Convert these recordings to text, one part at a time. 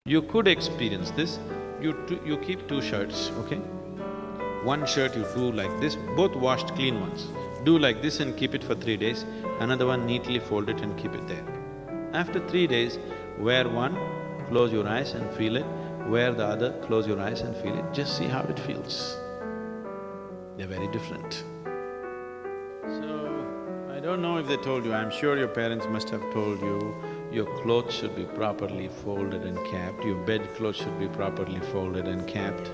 You could experience this. You keep two shirts, okay? One shirt you do like this, both washed clean ones. Do like this and keep it for 3 days, another one neatly fold it and keep it there. After 3 days, wear one, close your eyes and feel it, wear the other, close your eyes and feel it, just see how it feels. They're very different. So, I don't know if they told you, I'm sure your parents must have told you, your clothes should be properly folded and kept, your bed clothes should be properly folded and kept.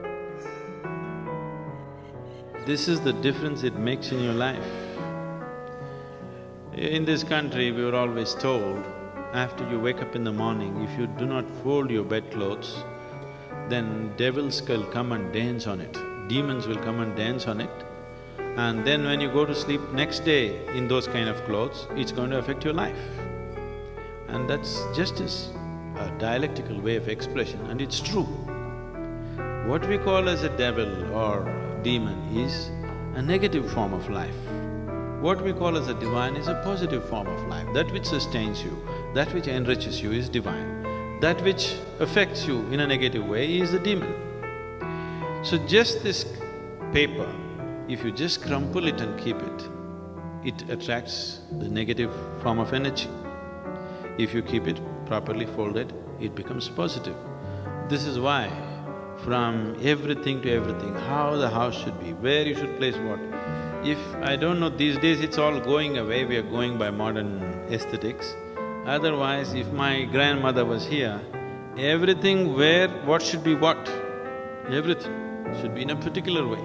This is the difference it makes in your life. In this country, we were always told, after you wake up in the morning, if you do not fold your bedclothes, then devils will come and dance on it, demons will come and dance on it, and then when you go to sleep next day in those kind of clothes, it's going to affect your life. And that's just a dialectical way of expression, and it's true. What we call as a devil or demon is a negative form of life. What we call as a divine is a positive form of life. That which sustains you, that which enriches you is divine. That which affects you in a negative way is the demon. So just this paper, if you just crumple it and keep it, it attracts the negative form of energy. If you keep it properly folded, it becomes positive. This is why from everything to everything, how the house should be, where you should place what. If… I don't know, these days it's all going away, we are going by modern aesthetics. Otherwise, if my grandmother was here, everything where what should be what, everything should be in a particular way.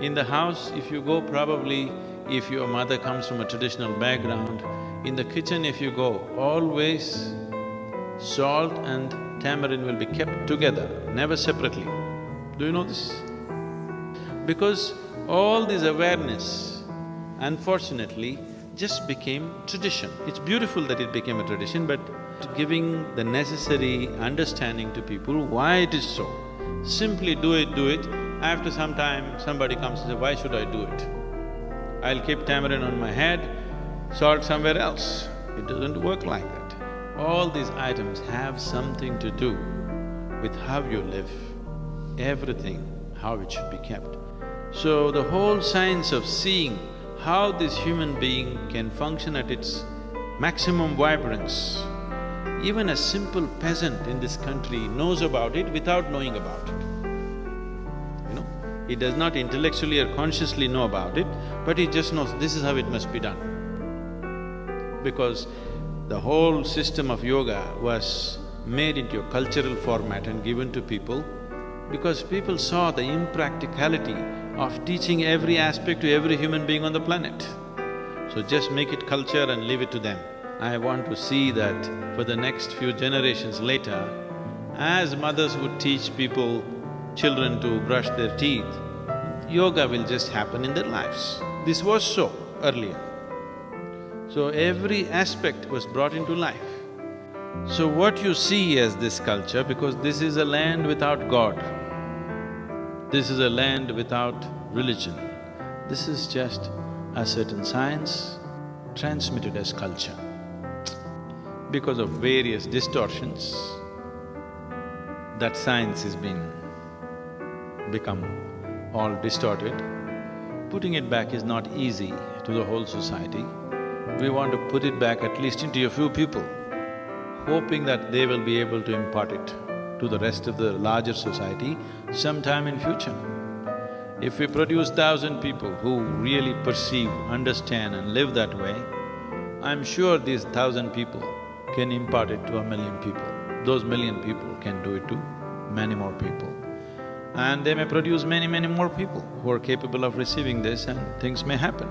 In the house, if you go probably, if your mother comes from a traditional background, in the kitchen if you go, always salt and tamarind will be kept together, never separately. Do you know this? Because all this awareness, unfortunately, just became tradition. It's beautiful that it became a tradition, but giving the necessary understanding to people why it is so. Simply do it. After some time, somebody comes and says, why should I do it? I'll keep tamarind on my head, salt somewhere else. It doesn't work like that. All these items have something to do with how you live, everything, how it should be kept. So the whole science of seeing how this human being can function at its maximum vibrance, even a simple peasant in this country knows about it without knowing about it. You know, he does not intellectually or consciously know about it, but he just knows this is how it must be done. Because the whole system of yoga was made into a cultural format and given to people because people saw the impracticality of teaching every aspect to every human being on the planet. So just make it culture and leave it to them. I want to see that for the next few generations later, as mothers would teach people, children to brush their teeth, yoga will just happen in their lives. This was so earlier. So every aspect was brought into life. So what you see as this culture, because this is a land without God, this is a land without religion, this is just a certain science transmitted as culture. Because of various distortions, that science has become all distorted. Putting it back is not easy to the whole society. We want to put it back at least into a few people, hoping that they will be able to impart it to the rest of the larger society sometime in future. If we produce 1,000 people who really perceive, understand and live that way, I'm sure these 1,000 people can impart it to 1,000,000 people. Those 1,000,000 people can do it to many more people. And they may produce many more people who are capable of receiving this and things may happen.